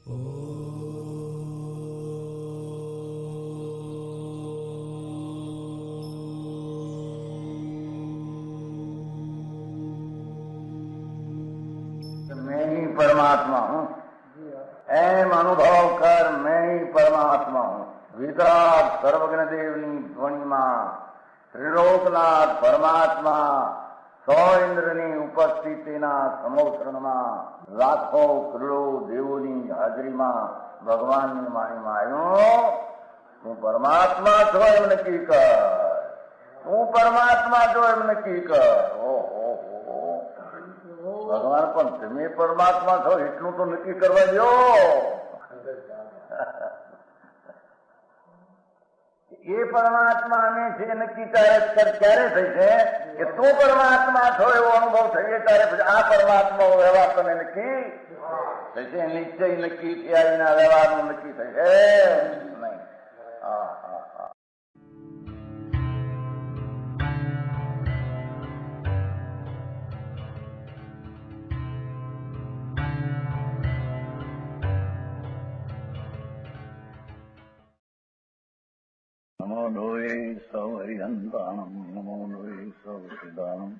मैं ही परमात्मा हूँ, एम अनुभव कर मैं ही परमात्मा हूँ। वितराग सर्वज्ञ देवनी ધ્વનિમાં ત્રિલોકનાથ પરમાત્મા સો ઇન્દ્રની ઉપસ્થિતિના સમોત્સવમાં લાખો કરોડો દેવોની હાજરીમાં ભગવાનની વાણીમાં આવ્યો, તું પરમાત્મા છો એમ નક્કી કર, તું પરમાત્મા છો એમ નક્કી કર. ઓહો, ભગવાન પણ તમે પરમાત્મા છો એટલું તો નક્કી કરવા દો. એ પરમાત્માને છે નક્કી ક્યારે થઈ છે કે તું પરમાત્મા છો એવો અનુભવ થઈએ ત્યારે પછી આ પરમાત્મા વ્યવહાર તને નક્કી થશે. નિશ્ચય નક્કી થયા એના વ્યવહારનું નક્કી થશે નહીં. હા હા હા. નમો લોહે સૌ હરિહંતાણમ, નમો લોહે સૌ સિદ્ધાણમ,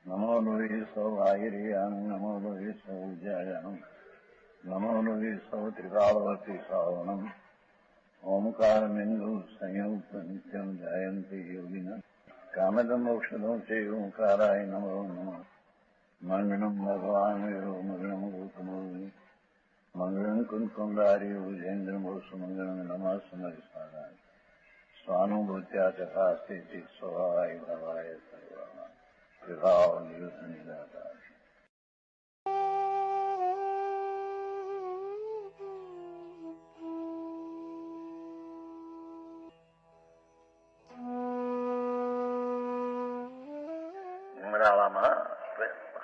નમો લોહે સૌ આયર્યાણમ, નમો લોહે સૌ જયાણમ, નમો લોહે સૌ ત્રિકાળવતી શ્રાવણમ. ઓમકાર બિંદુ સંયુક્ત નિત્યમ જાયંતિ યોગિના કામદમ મોક્ષદો છે ઓંકારાય નમો નમઃ. મંગળમ ભગવાન વિરો મંગળમ ગૌતમો મંગળમ કુંકુંડારી ભુજેન્દ્રમો સુમંગળમ નમઃ સમરિસારાય સ્વાનુભૂત્યા ચકાસ્તિ સ્વભાવાય ભવાય સર્વા વિભાવ નિયુદ્ધ નિરાકાર. ઉમરાળામાં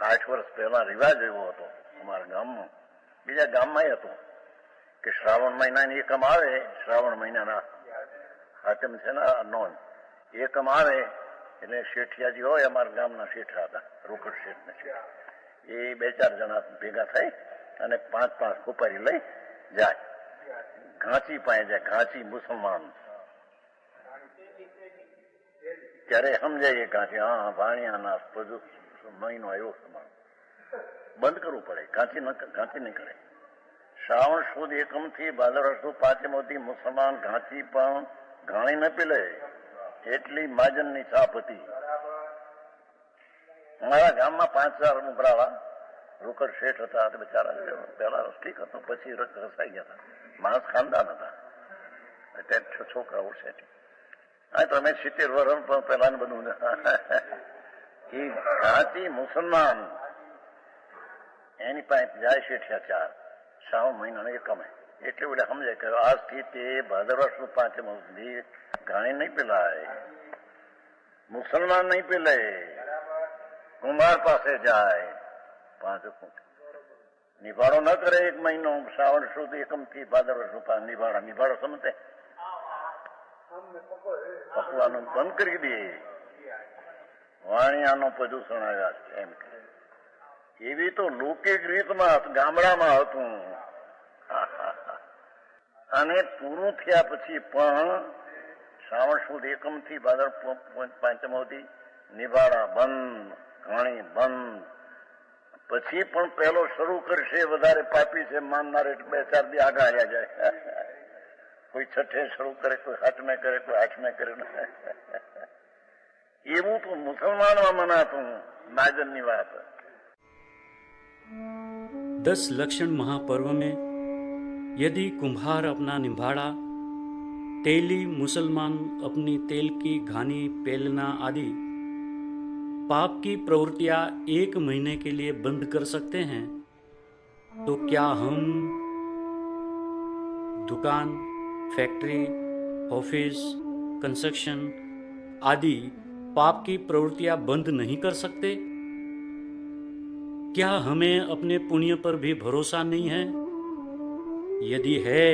8 વર્ષ પહેલા રિવાજ એવો હતો અમારા ગામમાં, બીજા ગામમાં હતો કે શ્રાવણ મહિનાની એકમ આવે, શ્રાવણ મહિનાના હાતમ છે ને નોંધ એકમ આવે એટલે શેઠિયાજી હોય, અમારા ગામના શેઠા હતા, રોકડ શેઠ ને શેઠ, એ 2-4 જણા ભેગા થઈ અને 5-5 ખુપારી લઈ જાય, ઘાંચી પાસે જાય. ઘાંચી મુસલમાન ત્યારે સમજાય ઘાંચી, હા ભાણિયાના બધું મહિનો આવ્યો, સમાન બંધ કરવું પડે, ઘાંચી નહીં કરે. શ્રાવણ સુદ એકમ થી ભાદરવા સુદ પાંચમ સુધી મુસલમાન ઘાંચી પણ ઘાણી ન પી લે એટલી માજનની છાપ હતી. અમારા ગામમાં 5-4 ઉભરાવા રોકડ શેઠ હતા, બિચારા પેલા ઠીક હતો, પછી રસાઈ ગયા હતા, માણસ ખાનદાન હતા, અત્યારે છોકરાઓ શેઠી. હા તમે 70 વર્ષ પેલા બધું એ ઘાંચી મુસલમાન એની પાસે જાય શેઠિયા 4 શ્રાવણ મહિનાનો એકમે, એટલે બધા સમજાય કે આજથી તે ભાદરવા સુદ પાંચમ સુધી ઘાણી નહીં પીલાય, મુસલમાન નહીં પીલે, કુંભાર પાસે જાય, 5 નિભાડો ન કરે 1 મહિનો. શ્રાવણ સુદ એકમ થી ભાદરવા સુદ નિભાડો સમજે પકવાનું બંધ કરી દે, વાણિયાનો પ્રદૂષણ આવ્યા છે એમ કે. એવી તો લૌકિક રીતમાં ગામડામાં હતું. અને પૂરું થયા પછી પણ શ્રાવણ સુદ એકમ થી ભાદર પાંચમ સુધી નિભાડા બંધ, ઘાણી બંધ. પછી પણ પેલો શરૂ કરશે વધારે પાપી છે માનનાર, 2-4 દી આગળ આવ્યા જાય. કોઈ 6 શરૂ કરે, કોઈ 8 કરે, કોઈ 8 કરે. એવું તો મુસલમાનમાં મનાતું નાજનની વાત. 10 लक्षण महापर्व में यदि कुम्हार अपना निभाड़ा, तेली मुसलमान अपनी तेल की घानी पेलना आदि पाप की प्रवृत्तियां 1 महीने के लिए बंद कर सकते हैं, तो क्या हम दुकान, फैक्ट्री, ऑफिस, कंस्ट्रक्शन आदि पाप की प्रवृत्तियां बंद नहीं कर सकते? क्या हमें अपने पुण्य पर भी भरोसा नहीं है? यदि है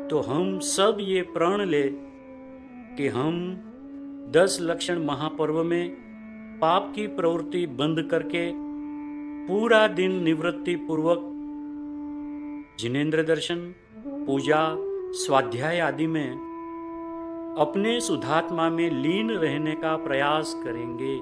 तो हम सब ये प्रण ले कि हम 10 लक्षण महापर्व में पाप की प्रवृत्ति बंद करके पूरा दिन निवृत्ति पूर्वक जिनेंद्र दर्शन, पूजा, स्वाध्याय आदि में अपने शुद्धात्मा में लीन रहने का प्रयास करेंगे।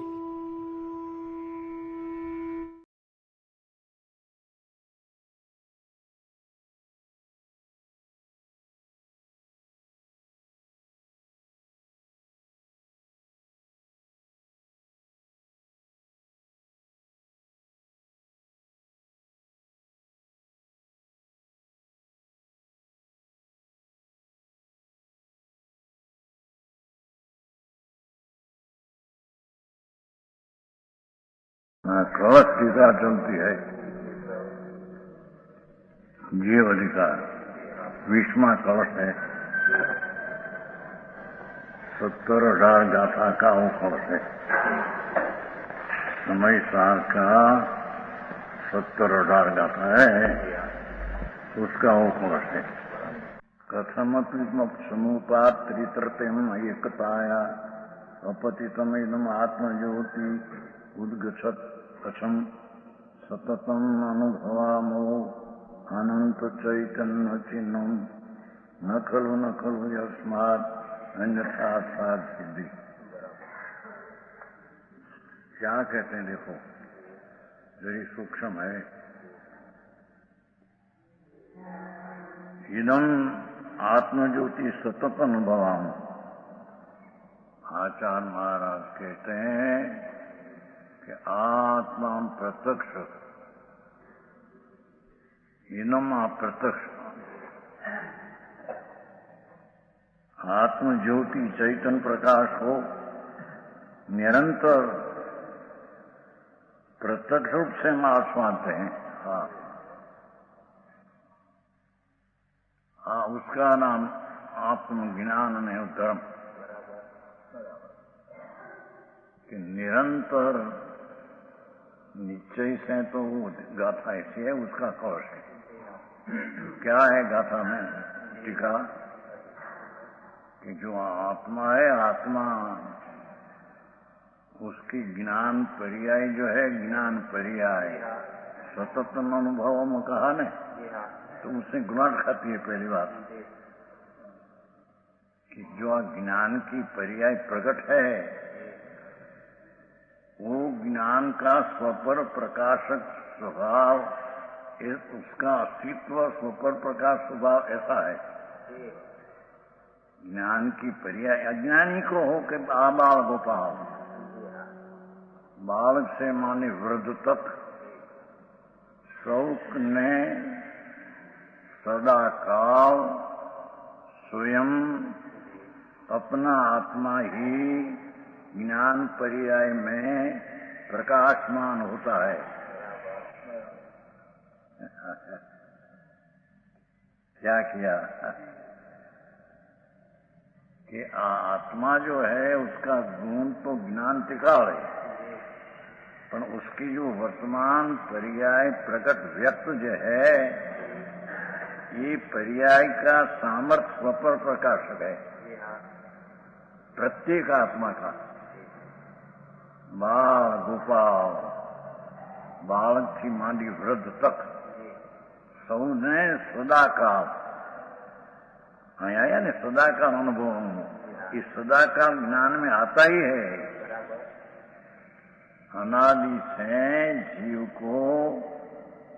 कलश टीका चलती है, जीव अधिकार 20वां कलश है। 70,000 गाथा का वो कलश है। समय साल का 70,000 गाथा है, उसका वो कलश है। कथमत्म समुपात त्रितृतेम एकताया अपतितम इदम आत्मज्योति उद्गछत कथम सततम अनुभवामो अनंत चैतन्य चिन्हम न खलु यस्मात् अन्यथा साध सिद्धि। क्या कहते हैं देखो, यही सूक्ष्म है। इदम आत्मज्योति सतत अनुभवाम। आचार्य महाराज कहते हैं कि आत्मा प्रत्यक्ष, इनम अप्रत्यक्ष। आत्म ज्योति चैतन्य प्रकाश हो निरंतर प्रत्यक्ष रूप से हम आस्वादते हैं। हाँ, उसका नाम आत्मज्ञान नहीं, धर्म। कि निरंतर निश्चय से तो वो गाथा ऐसी है, उसका कौश है। क्या है गाथा में टीका कि जो आत्मा है, आत्मा उसकी ज्ञान पर्याय जो है, ज्ञान पर्याय सतत अनुभव में कहा न, तो उससे गुलाट खाती है। पहली बात कि जो ज्ञान की पर्याय प्रकट है, वो ज्ञान का स्वपर प्रकाशक स्वभाव, उसका अस्तित्व स्वपर प्रकाश स्वभाव ऐसा है। ज्ञान की पर्याय अज्ञानी को हो कि आबाल गोपाल, बालक से माने वृद्ध तक शौक ने सदा काल स्वयं अपना आत्मा ही ज्ञान पर्याय में प्रकाशमान होता है। क्या किया कि आत्मा जो है उसका गुण तो ज्ञान टिकाड़ है, पर उसकी जो वर्तमान पर्याय प्रकट व्यक्त जो है, ये पर्याय का सामर्थ्य स्वपर प्रकाशक है प्रत्येक आत्मा का। बाल गोपाल, बालक की मांडी वृद्ध तक सबने सदा काल आया ने सदा का अनुभव, इस सदा का ज्ञान में आता ही है। अनादि से जीव को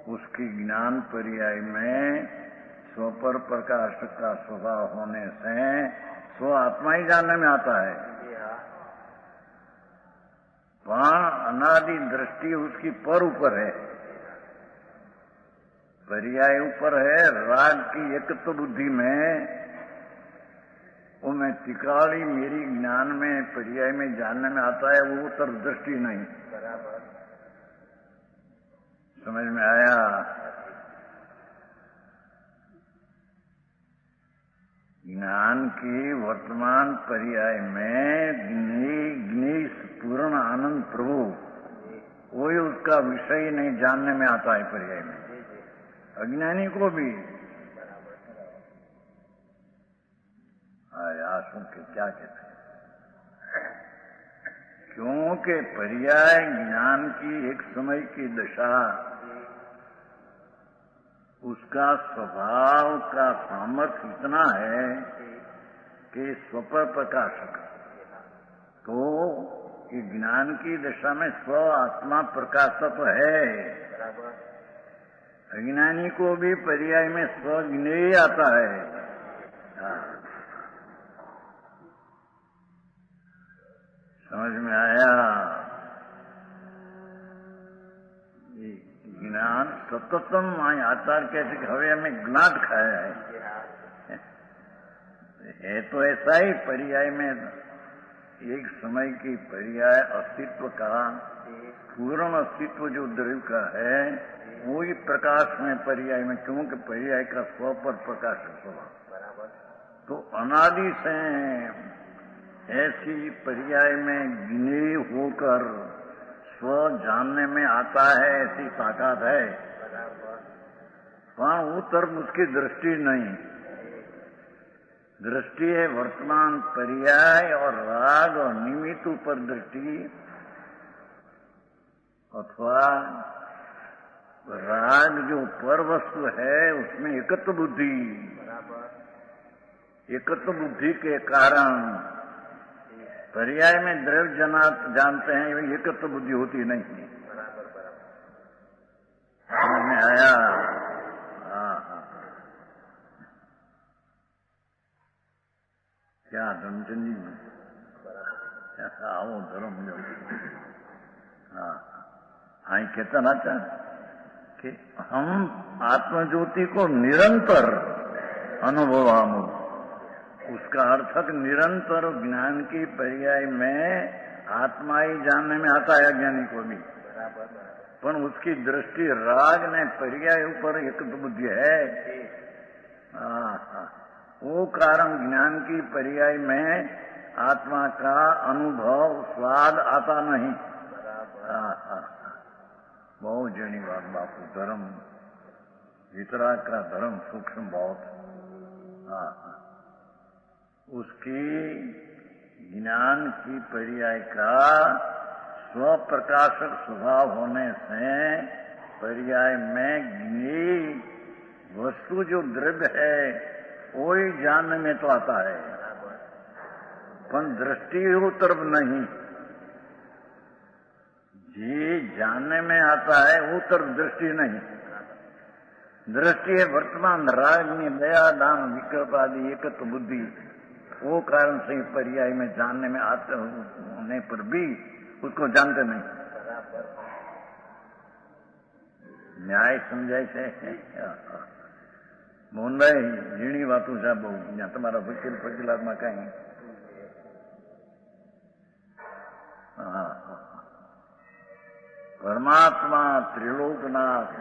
उसकी ज्ञान पर्याय में स्वपर प्रकाश का स्वभाव होने से स्व आत्मा ही जानने में आता है। वहां अनादि दृष्टि उसकी पर ऊपर है, पर्याय ऊपर है। राग की एकत्व बुद्धि में वो मैं तिकाली मेरी ज्ञान में पर्याय में जानने में आता है, वो उत्तर दृष्टि नहीं। समझ में आया? ज्ञान की वर्तमान पर्याय में ज्ञेय पूर्ण आनंद प्रभु, कोई उसका विषय नहीं जानने में आता है पर्याय में। अज्ञानी को भी सुन के क्या कहते हैं, क्योंकि पर्याय ज्ञान की एक समय की दशा उसका स्वभाव का सामर्थ्य इतना है कि स्वपर प्रकाशक। तो ये ज्ञान की दशा में स्व आत्मा प्रकाशक है। अज्ञानी को भी पर्याय में स्व ज्ञेय आता है। समझ में आया? ज्ञान सततम आचार कैसे हवे हमें ज्ञात खाया है तो ऐसा ही पर्याय में एक समय की पर्याय अस्तित्व का पूर्ण अस्तित्व जो द्रव्य का है वही प्रकाश में पर्याय में, क्योंकि पर्याय का स्व पर प्रकाश स्वभाव। तो अनादि से ऐसी पर्याय में ज्ञेय होकर स्व जानने में आता है, ऐसी ताकत है। वहां वो तरफ उसकी दृष्टि नहीं, दृष्टि है वर्तमान पर्याय और राग और निमित्त पर दृष्टि, अथवा राग जो पर वस्तु है उसमें एकत्व बुद्धि, एकत्व बुद्धि के कारण पर्याय में द्रव्य जानते हैं, एकत्व बुद्धि होती नहीं। समझ में आया? क्या धर्मचंद जी आओ धर्म हाँ कहता ना कि हम आत्मज्योति को निरंतर अनुभव हम, उसका अर्थक निरंतर ज्ञान की पर्याय में आत्मा ही जानने में आता है अज्ञानी को भी, पर उसकी दृष्टि राग ने पर्याय ऊपर एक बुद्धि है। वो कारण ज्ञान की पर्याय में आत्मा का अनुभव स्वाद आता नहीं। बहुत जनी बात बापू, धर्म वितरा का धर्म सूक्ष्म बहुत। उसकी ज्ञान की पर्याय का स्वप्रकाशक स्वभाव होने से पर्याय में ज्ञेय वस्तु जो द्रव्य है वही जानने में तो आता है, पर दृष्टि वो तरफ नहीं। जी जानने में आता है वो तरफ दृष्टि नहीं, दृष्टि है वर्तमान राग में दया दान विकल्प आदि एकत्व बुद्धि, वो कारण से पर्याय में जानने में आते होने पर भी उसको जानते नहीं। न्याय समझाय છે મોહનભાઈ ઝીણી વાતો છે બહુ, ત્યાં તમારા વકીલ ફકીલાતમાં કઈ परमात्मा त्रिलोकनाथ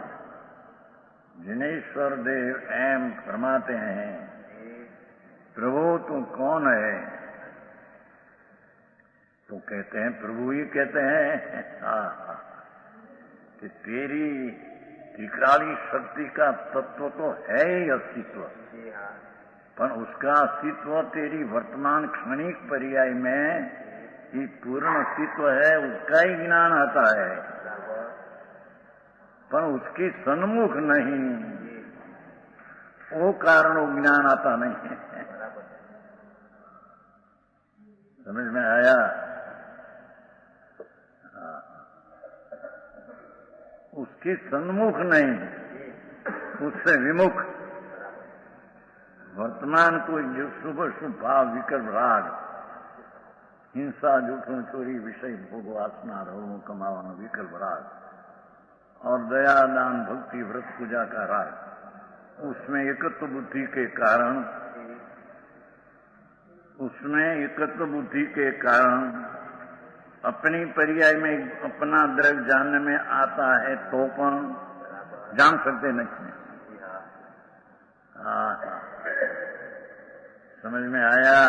जिनेश्वर देव एम फरमाते हैं, प्रभु तू कौन है? तो कहते हैं प्रभु ही कहते हैं कि तेरी त्रिकाली शक्ति का तत्व तो है ही अस्तित्व, पर उसका अस्तित्व तेरी वर्तमान क्षणिक पर्याय में ये पूर्ण अस्तित्व है, उसका ही ज्ञान आता है, पर उसकी सन्मुख नहीं, वो कारण वो ज्ञान आता नहीं। समझ में आया? उसकी सन्मुख नहीं, उससे विमुख। वर्तमान को जो शुभ शुभ भाव विकल्प राग हिंसा जूठों चोरी विषय भोग वासना रोगों कमावानो विकल्प राग और दया दान भक्ति व्रत पूजा का राग, उसमें एकत्व बुद्धि के कारण, उसमें एकत्व बुद्धि के कारण अपनी पर्याय में अपना द्रव्य जानने में आता है तो पण जान सकते नहीं। समझ में आया?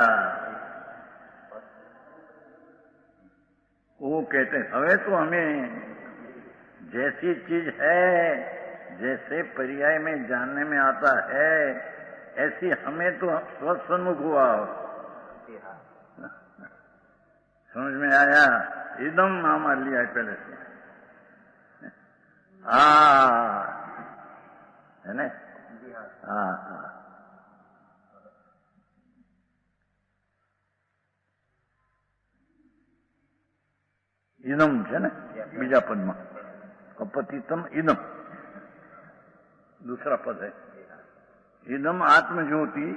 वो कहते हवे तो हमें जैसी चीज है, जैसे पर्याय में जानने में आता है, ऐसी हमें तो स्वसन्मुख हुआ। समझ में आया? एकदम नाम आ लिया है पहले से। है ને? હા હા. ઇદમ છે ને બીજા પદમાં, अपतितम इदम दूसरा पद है. इदम आत्मज्योति,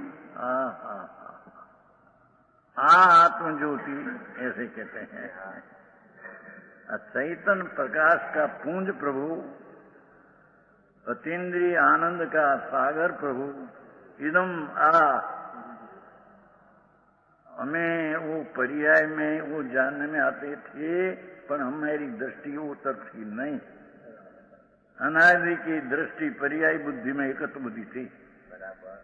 आत्मज्योति ऐसे कहते हैं. चैतन्य प्रकाश का पुंज प्रभु, अतीन्द्रिय आनंद का सागर प्रभु, इदम हमें वो पर्याय में वो जानने में आते थे, पर हमारी दृष्टि वो तरफ थी नहीं. अनादि की दृष्टि पर्याय बुद्धि में एकत्व बुद्धि थी,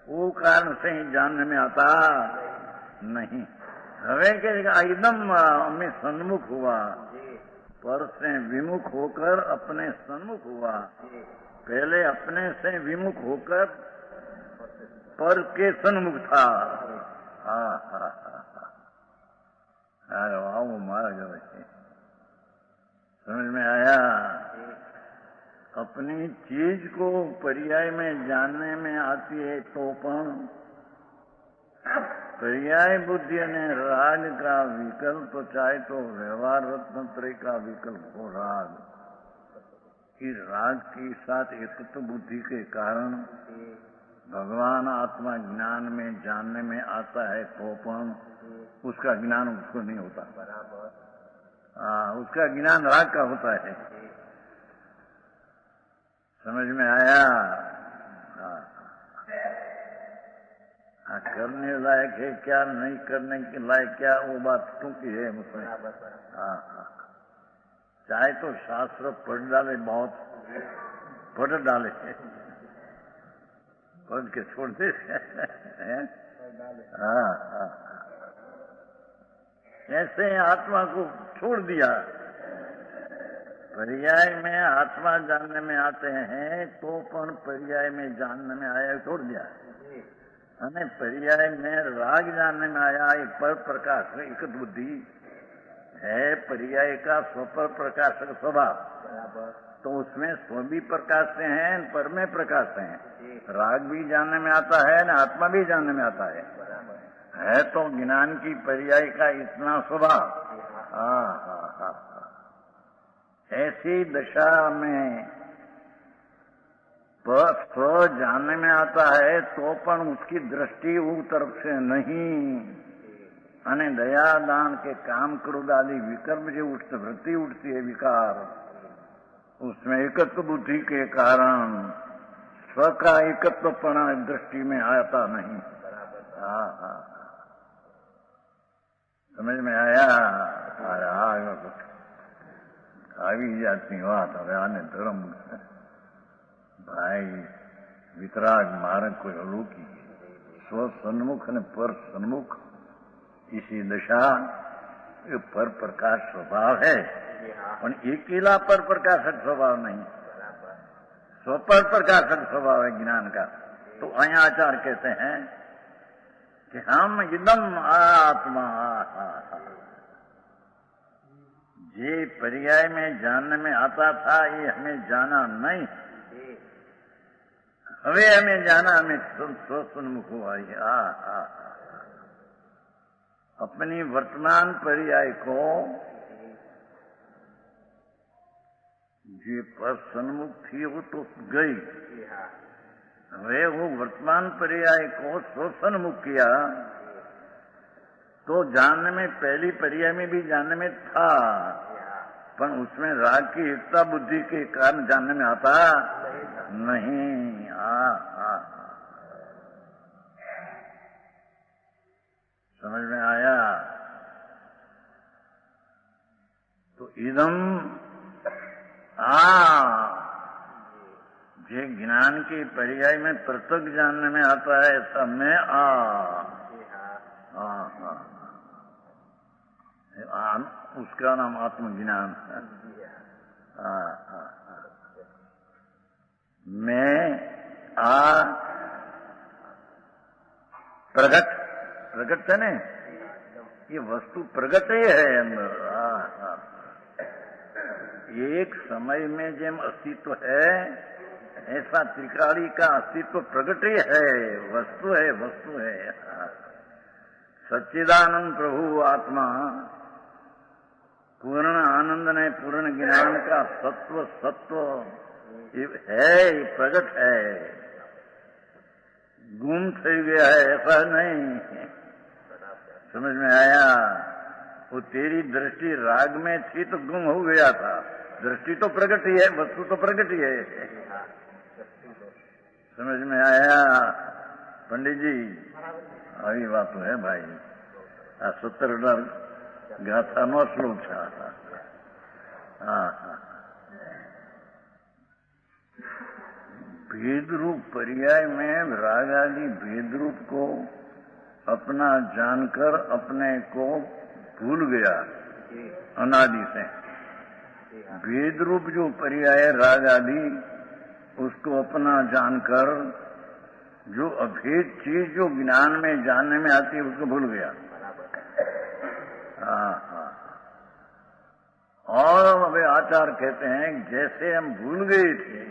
वो कारण से ही जानने में आता नहीं. हवे के एकदम हमें सन्मुख हुआ, पर से विमुख होकर अपने सन्मुख हुआ. पहले अपने से विमुख होकर पर के सन्मुख था. अरे वाह, वो मारा गया. समझ में आया? अपनी चीज को पर्याय में जानने में आती है तो पण पर्याय बुद्धि ने राग का विकल्प, चाहे तो व्यवहार रत्नत्रय का विकल्प हो राग, इस राग के साथ एकत्व बुद्धि के कारण भगवान आत्मा ज्ञान में जानने में आता है तो पण उसका ज्ञान उसको नहीं होता. उसका ज्ञान राग का होता है. समझ में आया? करने लायक है क्या, नहीं करने के लायक क्या, वो बात टूंकी है मुझमें. चाहे तो शास्त्र पढ़ डाले, बहुत पढ़ डाले, पढ़ के छोड़ दे. ऐसे आत्मा को छोड़ दिया. पर्याय में आत्मा जानने में आते हैं तो पण पर्याय में जानने में आया छोड़ दिया. અને पर्याय में राग जानने में आया. एक पर प्रकाश एक बुद्धि है, पर्याय का स्वपर प्रकाशक स्वभाव, तो उसमें स्व भी प्रकाश से हैं, पर में प्रकाश से हैं. राग भी जानने में आता है न आत्मा भी जानने में आता है तो ज्ञान की पर्याय का इतना स्वभाव. ऐसी दशा में स्व जानने में आता है तो पण उसकी दृष्टि उस तरफ से नहीं. અને दया दान के काम क्रोध आदि विकल्प जो वृत्ति उठती है विकार, उसमें एकत्व बुद्धि के कारण स्व का एकत्वपना दृष्टि में आता नहीं. समझ में आया? આવી જાતની વાત. હવે આને ધર્મ ભાઈ વિતરાગ માર્ગ कोई अलोकी, स्व सन्मुख ने पर सन्मुख, इसी दशा ये पर प्रकाश स्वभाव है, पर अकेला पर प्रकाशक स्वभाव नहीं, स्व पर प्रकाशक स्वभाव है ज्ञान का. तो અહીંયા आचार्य कहते हैं कि हम इदम आत्मा, ये पर्याय में जानने में आता था, ये हमें जाना नहीं. हवे हमें जाना, हमें स्वसन्मुख हुआ. अपनी वर्तमान पर्याय को जो पर सन्मुख थी वो तो गई. वे वो वर्तमान पर्याय को स्वसन्मुख किया तो जानने में, पहली पर्याय में भी जानने में था, पर उसमें राग की एकता बुद्धि के कारण जानने में आता नहीं. समझ में आया? तो इदम जे ज्ञान के पर्याय में पृथक जानने में आता है, ऐसा में उसका नाम आत्मज्ञान है. मैं प्रगट, प्रगट है ना, ये वस्तु प्रगट ही है अंदर. एक समय में जेम अस्तित्व है ऐसा त्रिकाली का अस्तित्व प्रकट ही है, वस्तु है, वस्तु है। सच्चिदानंद प्रभु आत्मा पूर्ण आनंद ने पूर्ण ज्ञान का सत्व सत्व है, प्रकट है, गुम થઈ गया है ऐसा नहीं। समझ में आया? वो तेरी दृष्टि राग में थी तो गुम हो गया था। दृष्टि तो प्रकट ही है, वस्तु तो प्रकट ही है। समझ में आया पंडित जी? આવી વાતો હે ભાઈ। આ 17 ગાથાનો શ્લોક છે। हाँ हाँ, भेद रूप पर्याय में राग आदि भेद रूप को अपना जानकर अपने को भूल गया अनादि से। भेद रूप जो पर्याय राग आदि, उसको अपना जानकर जो अभेद चीज जो ज्ञान में जानने में आती है उसको भूल गया। हाँ हाँ। और अभी आचार्य कहते हैं जैसे हम भूल गए थे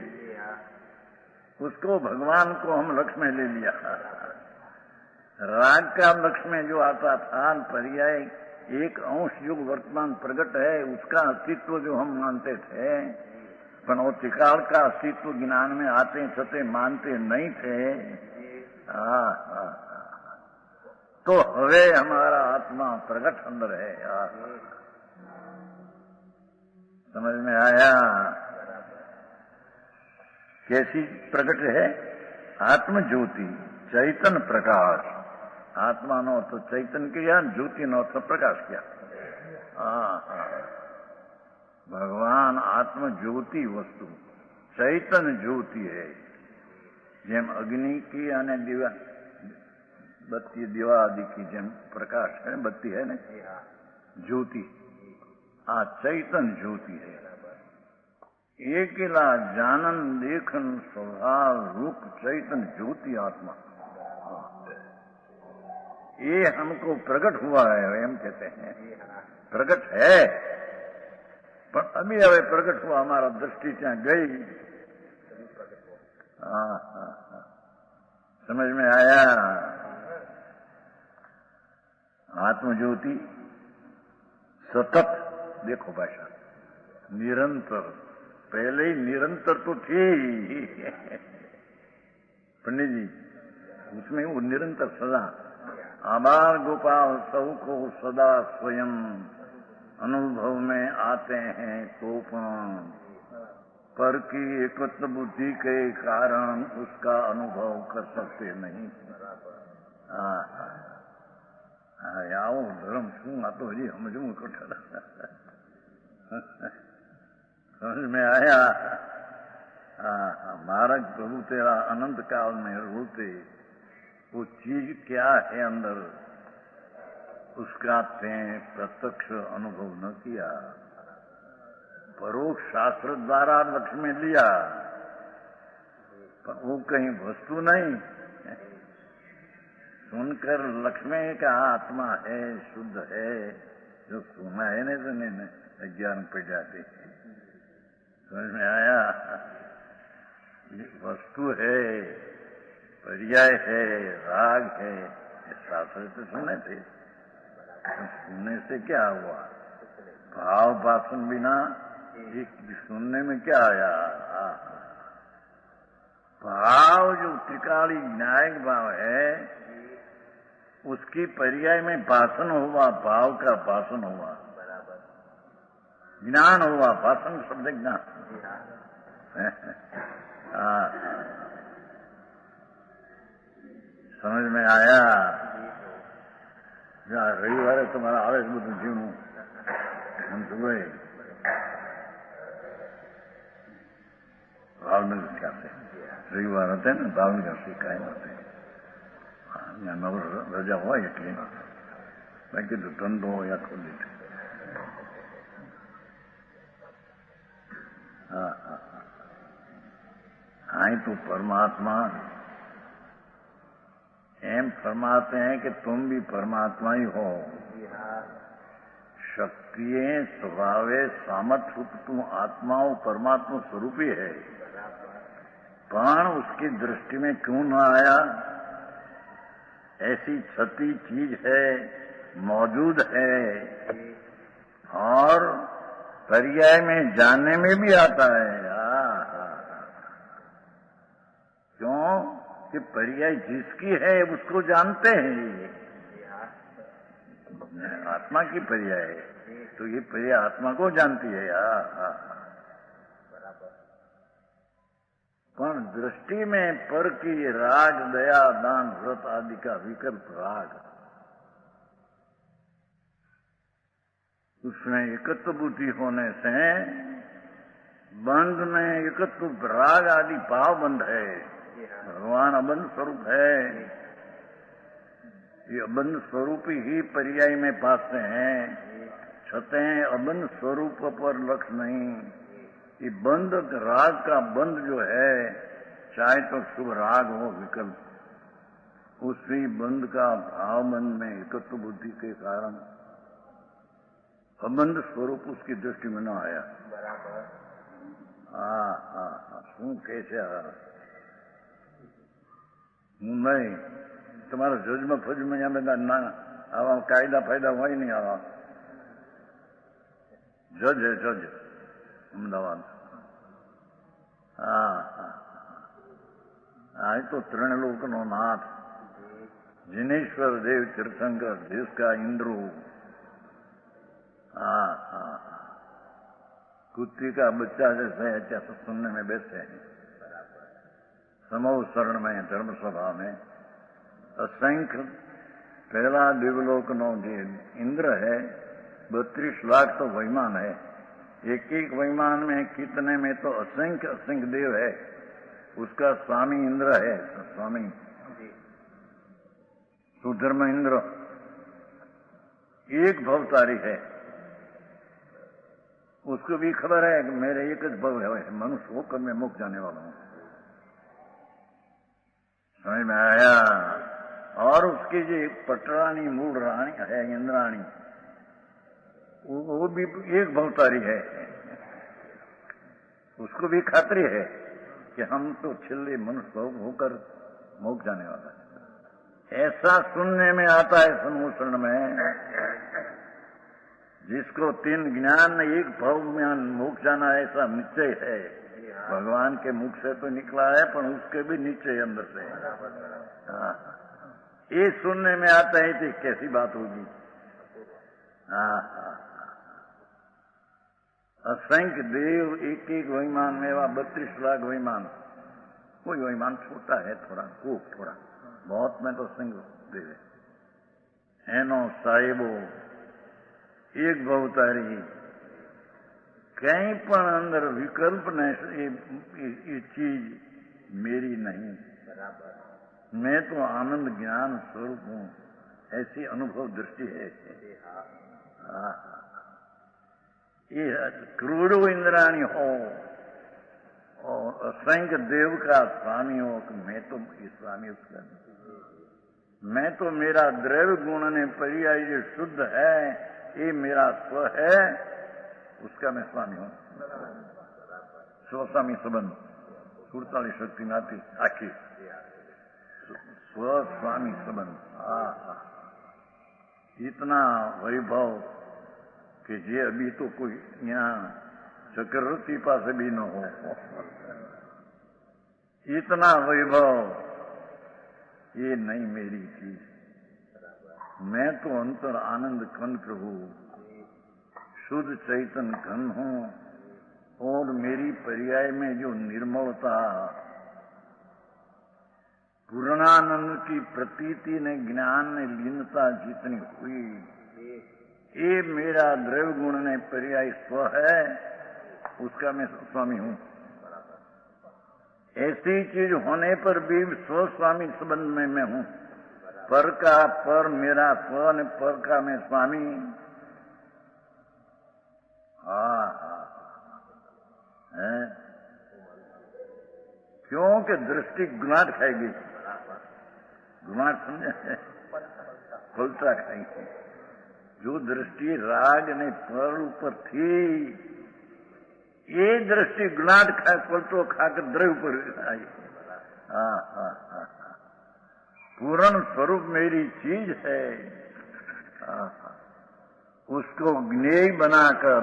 उसको भगवान को हम लक्ष्य में ले लिया। राग का लक्ष्य में जो आता था पर्याय एक अंश जो वर्तमान प्रकट है उसका अस्तित्व जो हम मानते थे, पर वो त्रिकाल का अस्तित्व ज्ञान में आते छते मानते नहीं थे। तो हवे हमारा आत्मा प्रकट अंदर है। समझ में आया? कैसी प्रकट है? आत्म ज्योति, चैतन्य प्रकाश। आत्मा नो तो चैतन्य किया, ज्योति नो तो प्रकाश किया। भगवान आत्म ज्योति वस्तु चैतन्य ज्योति है। જેમ અગ્નિ की અને દીવા બત્તી દીવા આદि की જેम प्रकाश है, बत्ती है ना, ज्योति, चैतन्य ज्योति है। एकेला जानन देखन स्वभाव रूप चैतन्य ज्योति आत्मा, ये हमको प्रकट हुआ है। हम कहते हैं प्रकट है, पर अभी હવે प्रकट हुआ, हमारा दृष्टि ત્યાં गई। समझ में आया? आत्मज्योति सतत, देखो भाषा निरंतर, पहले ही निरंतर तो थी पंडित जी, उसमें वो निरंतर सदा। आभार गोपाल सब को सदा स्वयं अनुभव में आते हैं तो पर की एकत्र बुद्धि के कारण उसका अनुभव कर सकते नहीं। आओ धर्म शू आ तो हजी समझू कठिन। समझ में आया? महाराज प्रभु तेरा अनंत काल में रोते वो चीज क्या है अंदर, उसका ते प्रत्यक्ष अनुभव न किया, परोक्ष शास्त्र द्वारा लक्ष्य में लिया, पर वो कहीं वस्तु नहीं। सुनकर लक्ष्य में का आत्मा है, शुद्ध है, जो सुना है नहीं तो नहीं अज्ञान पड़ जाते। समझ में आया? वस्तु है, पर्याय है, राग है, शास्त्र तो सुने थे। सुनने से क्या हुआ? भाव वासन बिना एक सुनने में क्या आया? भाव जो त्रिकाली न्यायिक भाव है उसकी पर्याय में वासन हुआ, भाव का वासन हुआ, ज्ञान हुआ, वासन शब्द ज्ञान। समझ में आया? रविवार तुम्हारा आवे બધું જીવનું हम सुबह भावनगर क्या थे रविवार होते हैं ना, भावनगर से कायम होते हैं। यहाँ नव रजा हुआ એટલે बाकी तो धंधो या खोली थे। हाँ तो परमात्मा एम फरमाते हैं कि तुम भी परमात्मा ही हो। शक्तिये स्वभावे सामर्थ्य तू आत्माओं परमात्मा स्वरूप ही है। पण उसकी दृष्टि में क्यों न आया? ऐसी छठी चीज है, मौजूद है, और पर्याय में जानने में भी आता है। क्यों कि पर्याय जिसकी है उसको जानते हैं। आत्मा की पर्याय है तो ये पर्याय आत्मा को जानती है। पर दृष्टि में पर की राग, दया, दान, व्रत आदि का विकल्प राग, उसमें एकत्व बुद्धि होने से बंध में एकत्व राग आदि भाव बंध है। भगवान अबंध स्वरूप है, ये अबंध स्वरूप ही पर्याय में पाते हैं। छतें अबंध स्वरूप पर लक्ष्य नहीं। ये बंध राग का बंध जो है, चाहे तो शुभ राग हो विकल्प, उसी बंध का भाव बंध में एकत्व बुद्धि के कारण अबंध स्वरूप उसकी दृष्टि में न आया। શું કે છે? હું નહીં, તમારા જજમાં ફજમાં ત્યાં બધા ના આવા કાયદા ફાયદા હોય નહીં. આવા જજ હે જજ અમદાવાદ. આ તો ત્રણલોકનો નાથ जिनेश्वर देव तीर्थंकर, जिसका इंद्रू कुत्ती का बच्चा जैसे ऐसा सुनने में बैठे हैं। समूह शरण में, धर्म सभा में असंख्य पहला दिवलोकनो जो इंद्र है, 32 लाख तो वैमान है। एक एक वैमान में कितने में तो असंख्य असंख्य देव है। उसका स्वामी इंद्र है, स्वामी सुधर्म इंद्र एक भवतारी है। उसको भी खबर है कि मेरे एक ज भव है, मनुष्य होकर मैं मुक्त जाने वाला हूं। समझ में आया? और उसकी जो पटरानी मूल रानी है, इंद्राणी, वो भी एक भवतारी है। उसको भी खातरी है कि हम तो छिल्ले मनुष्य होकर मुक्त जाने वाला है। ऐसा सुनने में आता है सम्मोषण में। जिसको 3 ज्ञान एक भव में मुक्त जाना ऐसा निश्चय है, भगवान के मुख से तो निकला है, पर उसके भी निश्चय अंदर से। ये सुनने में आता है कि कैसी बात होगी। असंख्य देव एक एक वैमान में, 32 लाख वैमान। कोई वैमान छोटा है थोड़ा, खूब थोड़ा, बहुत में तो सिंह देव है। एनो साहेबो एक भवतारी, कहीं पर अंदर विकल्प नहीं। ये चीज मेरी नहीं, मैं तो आनंद ज्ञान स्वरूप हूं, ऐसी अनुभव दृष्टि है। ये करोड़ों इंद्राणी हो और असंख्य देव का स्वामी हो, मैं तो ये स्वामी उसका, मैं तो मेरा द्रव्य गुण ने पर्याय जो शुद्ध है, ये मेरा स्व है, उसका मैं स्वामी हूं। स्वस्वामी संबंध 47 शक्ति में आती आखिर स्वस्वामी संबंध। इतना वैभव कि जे अभी तो कोई यहाँ चक्रवर्ती पास भी न हो, इतना वैभव ये नहीं मेरी चीज। मैं तो अंतर आनंद घन प्रभु, शुद्ध चैतन घन हूं, और मेरी पर्याय में जो निर्मलता, पूर्णानंद की प्रतीति ने, ज्ञान ने लीनता जितनी हुई, ये मेरा द्रव्य गुण ने पर्याय स्व है, उसका मैं स्वामी हूं। ऐसी चीज होने पर भी स्वस्वामी संबंध में मैं हूं। पर का पर मेरा स्व ने पर का मैं स्वामी। है क्योंकि दृष्टि गुनाट खाएगी। गुनाट समझे, फलता खाएगी। जो दृष्टि राग ने पर ऊपर थी, ये दृष्टि गुलाट खा पलटो खाकर द्रव्य पर आई। हाँ हाँ हाँ, पूर्ण स्वरूप मेरी चीज है। हाँ, उसको ज्ञेय बनाकर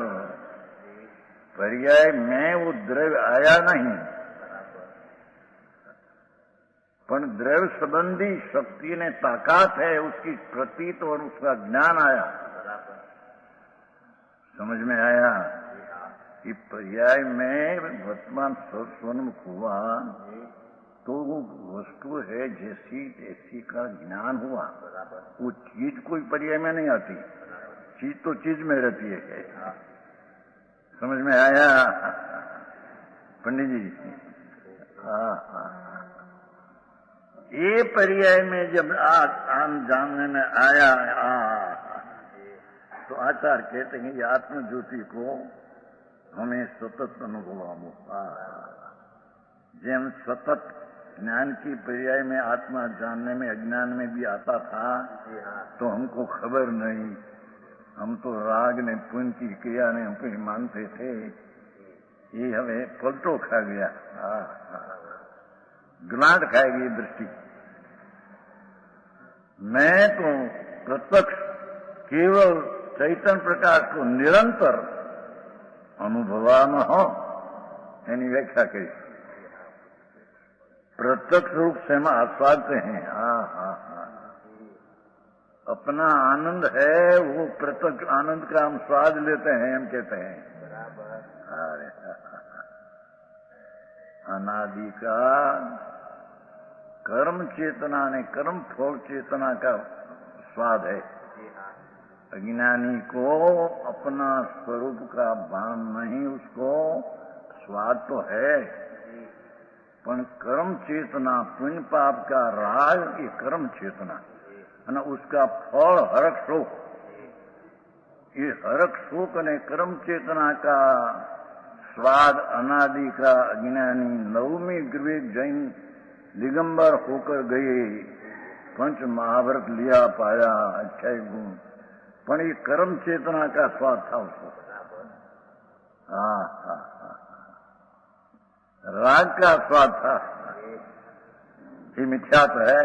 पर्याय में वो द्रव्य आया नहीं, पर द्रव्य संबंधी शक्ति ने ताकत है, उसकी प्रतीत और उसका ज्ञान आया। समझ में आया कि पर्याय में वर्तमान स्वरूप हुआ तो वो वस्तु है जैसी ऐसी का ज्ञान हुआ। वो चीज कोई पर्याय में नहीं आती, चीज तो चीज में रहती है। समझ में आया पंडित जी? हाँ हाँ, ये पर्याय में जब आम जानने में आया तो आचार्य कहते हैं ये आत्म ज्योति को हमें सतत अनुभव हो। जेम सतत ज्ञान की पर्याय में आत्मा जानने में अज्ञान में भी आता था तो हमको खबर नहीं, हम तो राग ने पुण्य की क्रिया ने हमको मानते थे। ये हमें पलटो खा गया, गुलाट खाएगी दृष्टि। मैं तो प्रत्यक्ष केवल चैतन्य प्रकाश को निरंतर अनुभवान हो, यानी व्याख्या कही। प्रत्यक्ष रूप से हम आस्वादते हैं। हाँ हाँ हाँ, अपना आनंद है वो प्रत्यक्ष आनंद का हम स्वाद लेते हैं, हम कहते हैं। अरे अनादि का कर्म चेतना ने कर्म फल चेतना का स्वाद है। अज्ञानी को अपना स्वरूप का भान नहीं, उसको स्वाद तो है, पर कर्म चेतना पुण्य पाप का राग ये कर्म चेतना है ना, उसका फल हरक शोक। ये हरक शोक ने कर्म चेतना का स्वाद अनादि का अज्ञानी नवमी विवेक जैन दिगंबर होकर गए, पंच महाभारत लिया पाया, अच्छाई गुण, पर ये कर्म चेतना का स्वाद था उसको। हाँ हाँ हाँ, राग का स्वाद था, ये मिथ्या तो है।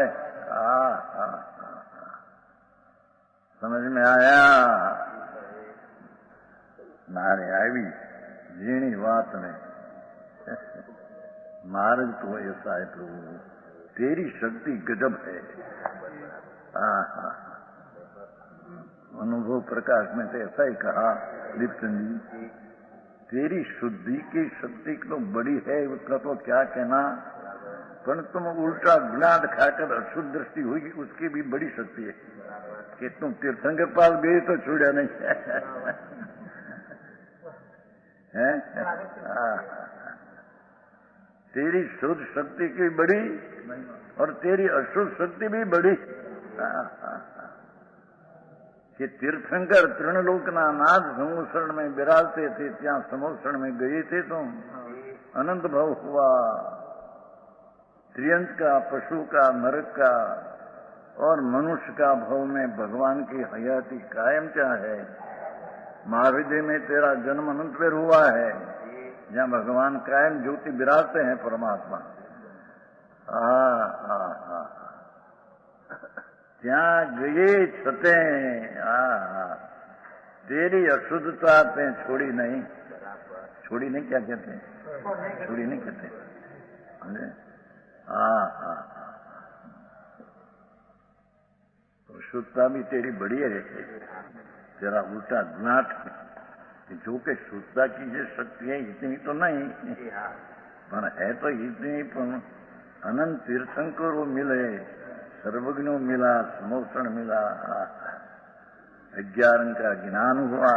हाँ हाँ हाँ, समझ में आया? नारे आई जीणी बात में महाराज तो ऐसा है प्रभु, तेरी शक्ति गजब है। हाँ हाँ, अनुभव प्रकाश में तो ऐसा ही कहा लिप्टन जी, तेरी शुद्धि की शक्ति तो बड़ी है, उसका तो क्या कहना, पर तुम उल्टा गुलाट खाकर अशुद्ध दृष्टि हुई, उसकी भी बड़ी शक्ति है कि तुम तीर्थंकर पास गए तो छूड़ा नहीं है? तेरी शुद्ध शक्ति की बड़ी और तेरी अशुद्ध शक्ति भी बड़ी। कि तीर्थंकर तृणलोकना नाथ समोषण में विराजते थे, ત્યાં समोषण में गए थे तुम, अनंत भव हुआ, त्रियंत का, पशु का, नरक का और मनुष्य का भव में भगवान की हयाती कायम क्या है। महाविद्य में तेरा जन्म अनंत में हुआ है, जहाँ भगवान कायम ज्योति विराजते हैं परमात्मा। ત્યાં गए छते, तेरी अशुद्धता ते छोड़ी नहीं, छोड़ी नहीं क्या कहते हैं, छोड़ी नहीं कहते। शुद्धता भी तेरी बड़ी है, तेरा उल्टा गुनाट, जो कि शुद्धता की जो शक्ति है इतनी तो नहीं, पर है तो इतनी, पर अनंत तीर्थंकरों मिले, सर्वज्ञों मिला, समोषण मिला, 11 का ज्ञान हुआ,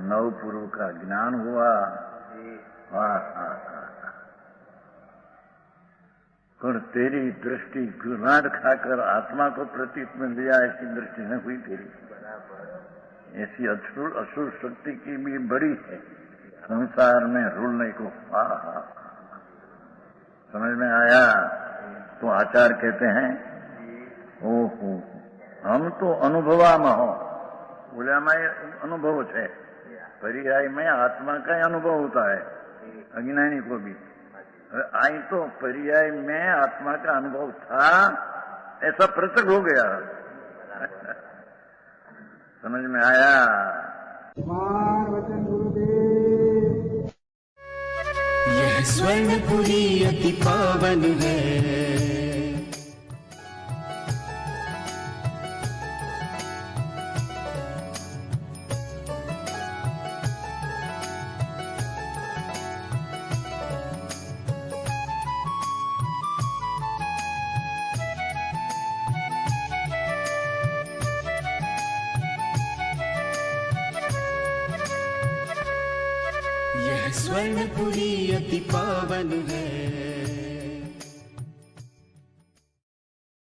9 पूर्व का ज्ञान हुआ। पर तेरी दृष्टि गुनाट खाकर आत्मा को प्रतीत में लिया, ऐसी दृष्टि न हुई तेरी। ऐसी असुर शक्ति की भी बड़ी है संसार में रुलने को। समझ में आया? तो आचार्य कहते हैं ओहो हम तो अनुभवा में हो, बोलियाમાં અનુભવ છે, पर्याय में आत्मा का ही अनुभव होता है अज्ञानी को भी। आई तो पर्याय में आत्मा का अनुभव था ऐसा प्रत्यक्ष हो गया। समझ में आया? वचन गुरुदेव। यह स्वर्णपुरी अति पावन है, यह स्वर्णपुरी अति पावन है।